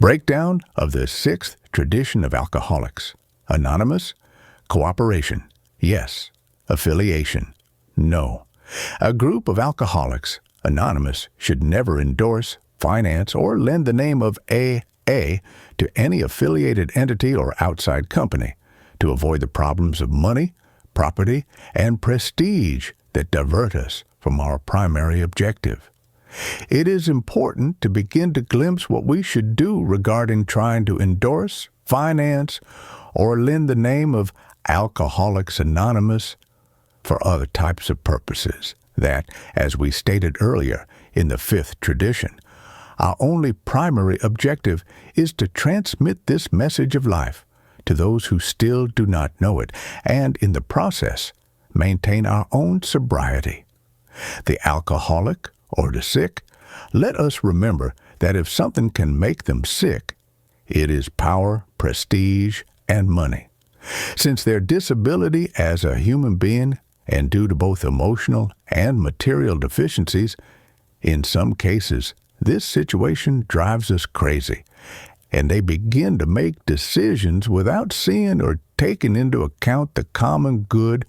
Breakdown of the sixth tradition of Alcoholics. Anonymous. Cooperation. Yes. Affiliation. No. A group of alcoholics, Anonymous, should never endorse, finance, or lend the name of AA to any affiliated entity or outside company to avoid the problems of money, property, and prestige that divert us from our primary objective. It is important to begin to glimpse what we should do regarding trying to endorse, finance, or lend the name of Alcoholics Anonymous for other types of purposes that, as we stated earlier in the fifth tradition, our only primary objective is to transmit this message of life to those who still do not know it, and in the process, maintain our own sobriety. The alcoholic or the sick, let us remember that if something can make them sick, it is power, prestige, and money. Since their disability as a human being, and due to both emotional and material deficiencies, in some cases, this situation drives us crazy, and they begin to make decisions without seeing or taking into account the common good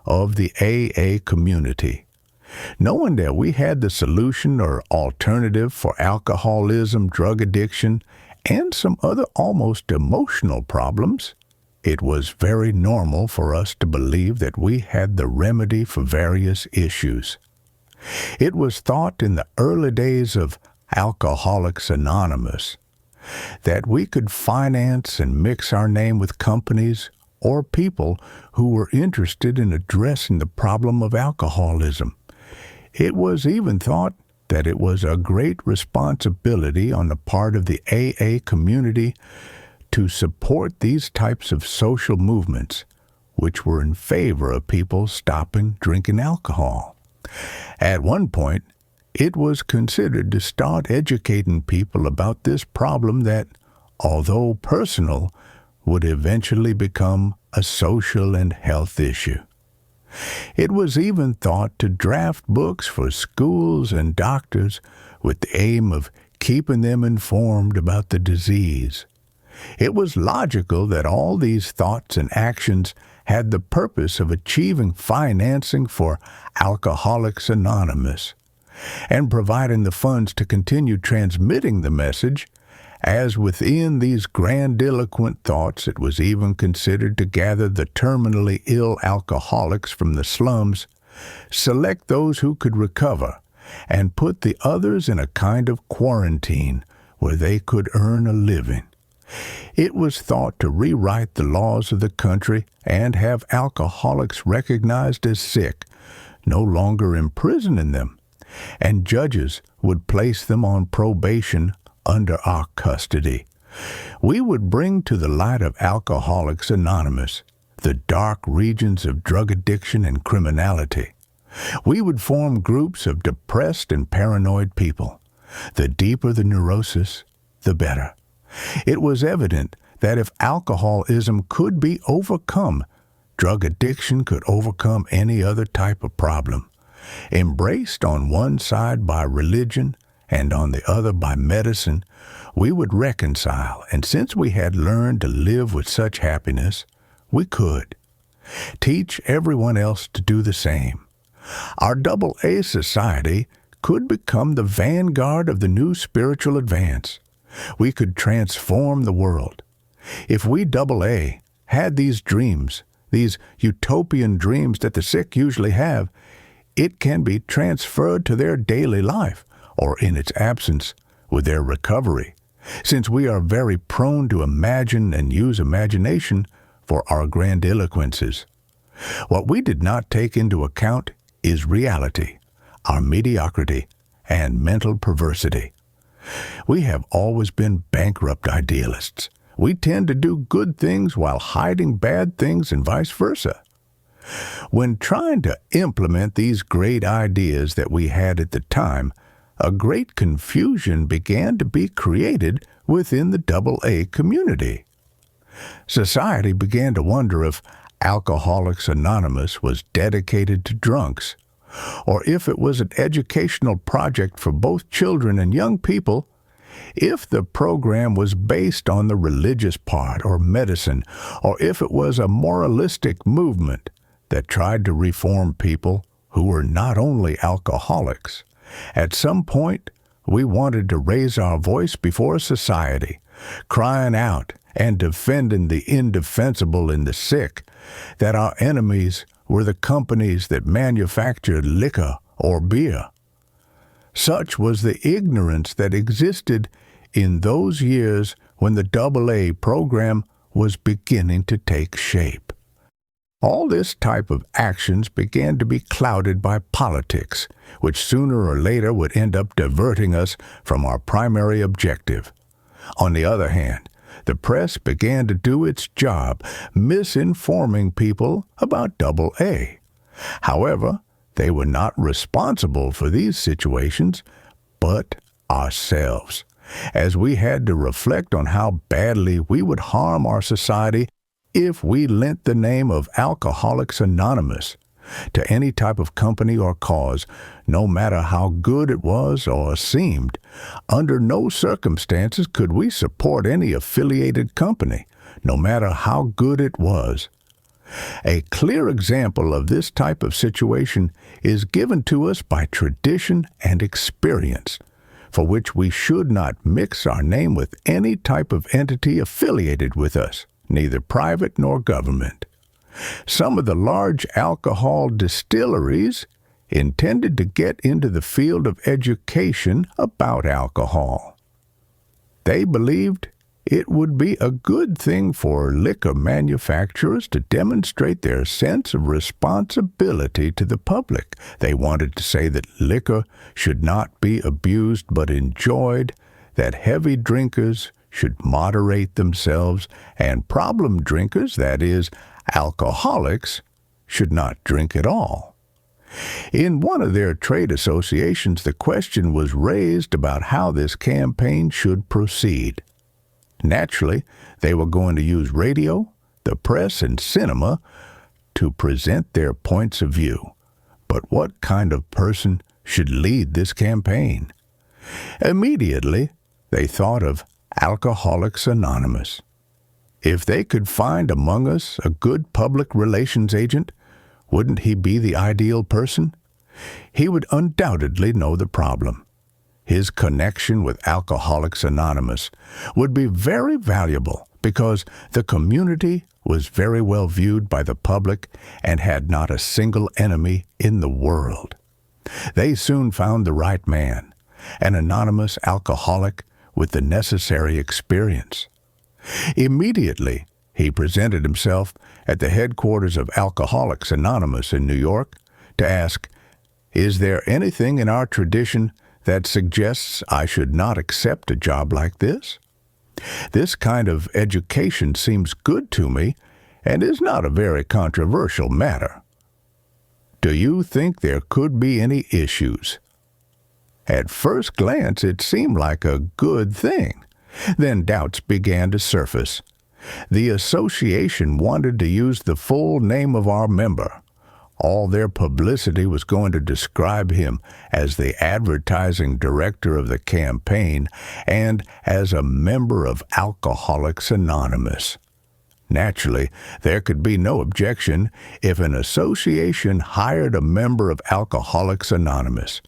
of the AA community. Knowing that we had the solution or alternative for alcoholism, drug addiction, and some other almost emotional problems, it was very normal for us to believe that we had the remedy for various issues. It was thought in the early days of Alcoholics Anonymous that we could finance and mix our name with companies or people who were interested in addressing the problem of alcoholism. It was even thought that it was a great responsibility on the part of the AA community to support these types of social movements, which were in favor of people stopping drinking alcohol. At one point, it was considered to start educating people about this problem that, although personal, would eventually become a social and health issue. It was even thought to draft books for schools and doctors with the aim of keeping them informed about the disease. It was logical that all these thoughts and actions had the purpose of achieving financing for Alcoholics Anonymous and providing the funds to continue transmitting the message. As within these grandiloquent thoughts, it was even considered to gather the terminally ill alcoholics from the slums, select those who could recover, and put the others in a kind of quarantine where they could earn a living. It was thought to rewrite the laws of the country and have alcoholics recognized as sick, no longer imprisoning them, and judges would place them on probation under our custody. We would bring to the light of Alcoholics Anonymous the dark regions of drug addiction and criminality. We would form groups of depressed and paranoid people. The deeper the neurosis, the better. It was evident that if alcoholism could be overcome, drug addiction could overcome any other type of problem. Embraced on one side by religion and on the other by medicine, we would reconcile, and since we had learned to live with such happiness, we could teach everyone else to do the same. Our AA society could become the vanguard of the new spiritual advance. We could transform the world. If we AA had these dreams, these utopian dreams that the sick usually have, it can be transferred to their daily life, or in its absence, with their recovery, since we are very prone to imagine and use imagination for our grandiloquences. What we did not take into account is reality, our mediocrity, and mental perversity. We have always been bankrupt idealists. We tend to do good things while hiding bad things and vice versa. When trying to implement these great ideas that we had at the time, a great confusion began to be created within the AA community. Society began to wonder if Alcoholics Anonymous was dedicated to drunks, or if it was an educational project for both children and young people, if the program was based on the religious part or medicine, or if it was a moralistic movement that tried to reform people who were not only alcoholics. At some point, we wanted to raise our voice before society, crying out and defending the indefensible and the sick, that our enemies were the companies that manufactured liquor or beer. Such was the ignorance that existed in those years when the AA program was beginning to take shape. All this type of actions began to be clouded by politics, which sooner or later would end up diverting us from our primary objective. On the other hand, the press began to do its job, misinforming people about AA. However, they were not responsible for these situations, but ourselves, as we had to reflect on how badly we would harm our society if we lent the name of Alcoholics Anonymous to any type of company or cause, no matter how good it was or seemed. Under no circumstances could we support any affiliated company, no matter how good it was. A clear example of this type of situation is given to us by tradition and experience, for which we should not mix our name with any type of entity affiliated with us, neither private nor government. Some of the large alcohol distilleries intended to get into the field of education about alcohol. They believed it would be a good thing for liquor manufacturers to demonstrate their sense of responsibility to the public. They wanted to say that liquor should not be abused but enjoyed, that heavy drinkers should moderate themselves, and problem drinkers, that is, alcoholics, should not drink at all. In one of their trade associations, the question was raised about how this campaign should proceed. Naturally, they were going to use radio, the press, and cinema to present their points of view. But what kind of person should lead this campaign? Immediately, they thought of Alcoholics Anonymous. If they could find among us a good public relations agent, wouldn't he be the ideal person? He would undoubtedly know the problem. His connection with Alcoholics Anonymous would be very valuable because the community was very well viewed by the public and had not a single enemy in the world. They soon found the right man, an anonymous alcoholic with the necessary experience. Immediately, he presented himself at the headquarters of Alcoholics Anonymous in New York to ask, "Is there anything in our tradition that suggests I should not accept a job like this? This kind of education seems good to me and is not a very controversial matter. Do you think there could be any issues?" At first glance, it seemed like a good thing. Then doubts began to surface. The association wanted to use the full name of our member. All their publicity was going to describe him as the advertising director of the campaign and as a member of Alcoholics Anonymous. Naturally, there could be no objection if an association hired a member of Alcoholics Anonymous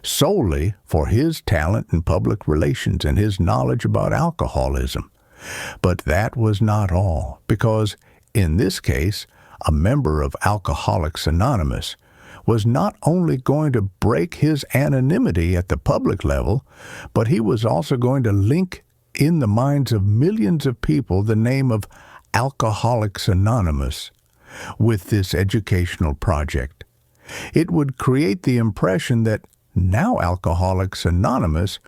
solely for his talent in public relations and his knowledge about alcoholism. But that was not all, because in this case, a member of Alcoholics Anonymous was not only going to break his anonymity at the public level, but he was also going to link in the minds of millions of people the name of Alcoholics Anonymous with this educational project. It would create the impression that now Alcoholics Anonymous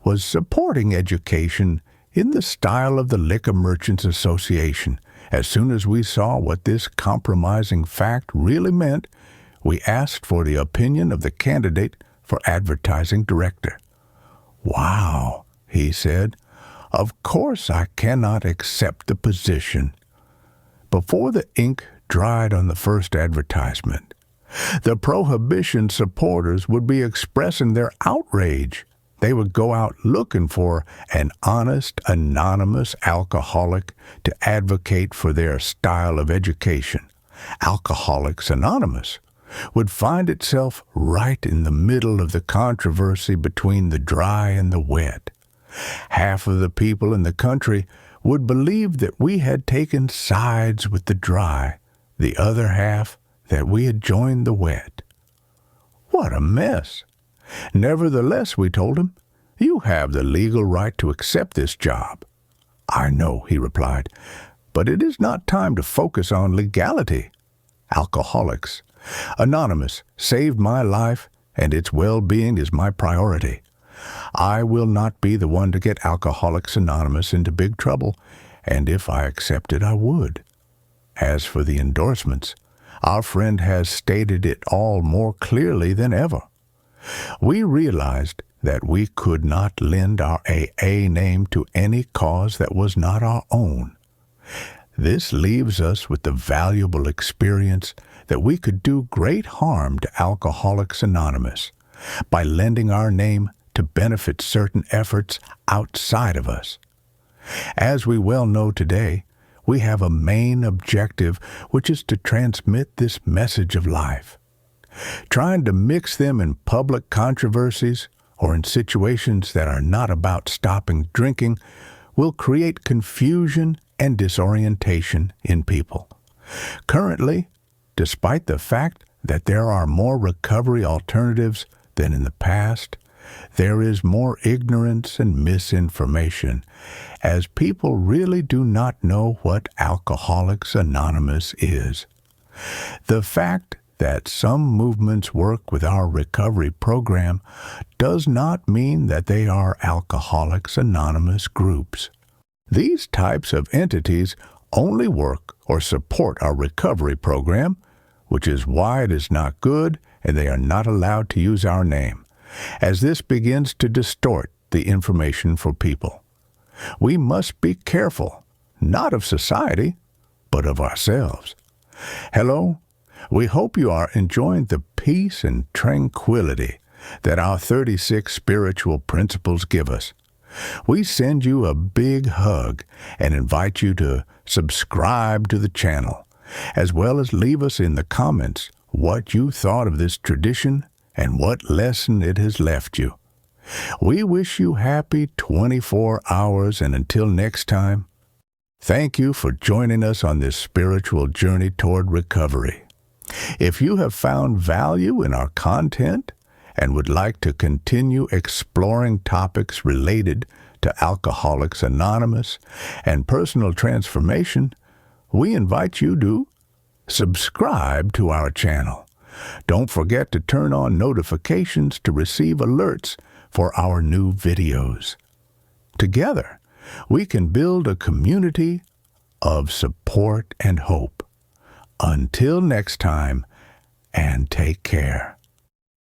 was supporting education in the style of the Liquor Merchants Association. As soon as we saw what this compromising fact really meant, we asked for the opinion of the candidate for advertising director. "Wow," he said, "of course I cannot accept the position." Before the ink dried on the first advertisement, the prohibition supporters would be expressing their outrage They would go out looking for an honest, anonymous alcoholic to advocate for their style of education. Alcoholics Anonymous would find itself right in the middle of the controversy between the dry and the wet. Half of the people in the country would believe that we had taken sides with the dry, the other half that we had joined the wet. What a mess! Nevertheless, we told him, you have the legal right to accept this job. I know, he replied, but it is not time to focus on legality. Alcoholics Anonymous saved my life, and its well-being is my priority. I will not be the one to get Alcoholics Anonymous into big trouble, and if I accepted, I would. As for the endorsements, our friend has stated it all more clearly than ever. We realized that we could not lend our AA name to any cause that was not our own. This leaves us with the valuable experience that we could do great harm to Alcoholics Anonymous by lending our name to benefit certain efforts outside of us. As we well know today, we have a main objective, which is to transmit this message of life. Trying to mix them in public controversies or in situations that are not about stopping drinking will create confusion and disorientation in people. Currently, despite the fact that there are more recovery alternatives than in the past, there is more ignorance and misinformation, as people really do not know what Alcoholics Anonymous is. The fact that some movements work with our recovery program does not mean that they are Alcoholics Anonymous groups. These types of entities only work or support our recovery program, which is why it is not good and they are not allowed to use our name, as this begins to distort the information for people. We must be careful, not of society, but of ourselves. Hello, we hope you are enjoying the peace and tranquility that our 36 spiritual principles give us. We send you a big hug and invite you to subscribe to the channel, as well as leave us in the comments what you thought of this tradition and what lesson it has left you. We wish you happy 24 hours, and until next time, thank you for joining us on this spiritual journey toward recovery. If you have found value in our content and would like to continue exploring topics related to Alcoholics Anonymous and personal transformation, we invite you to subscribe to our channel. Don't forget to turn on notifications to receive alerts for our new videos. Together, we can build a community of support and hope. Until next time, and take care.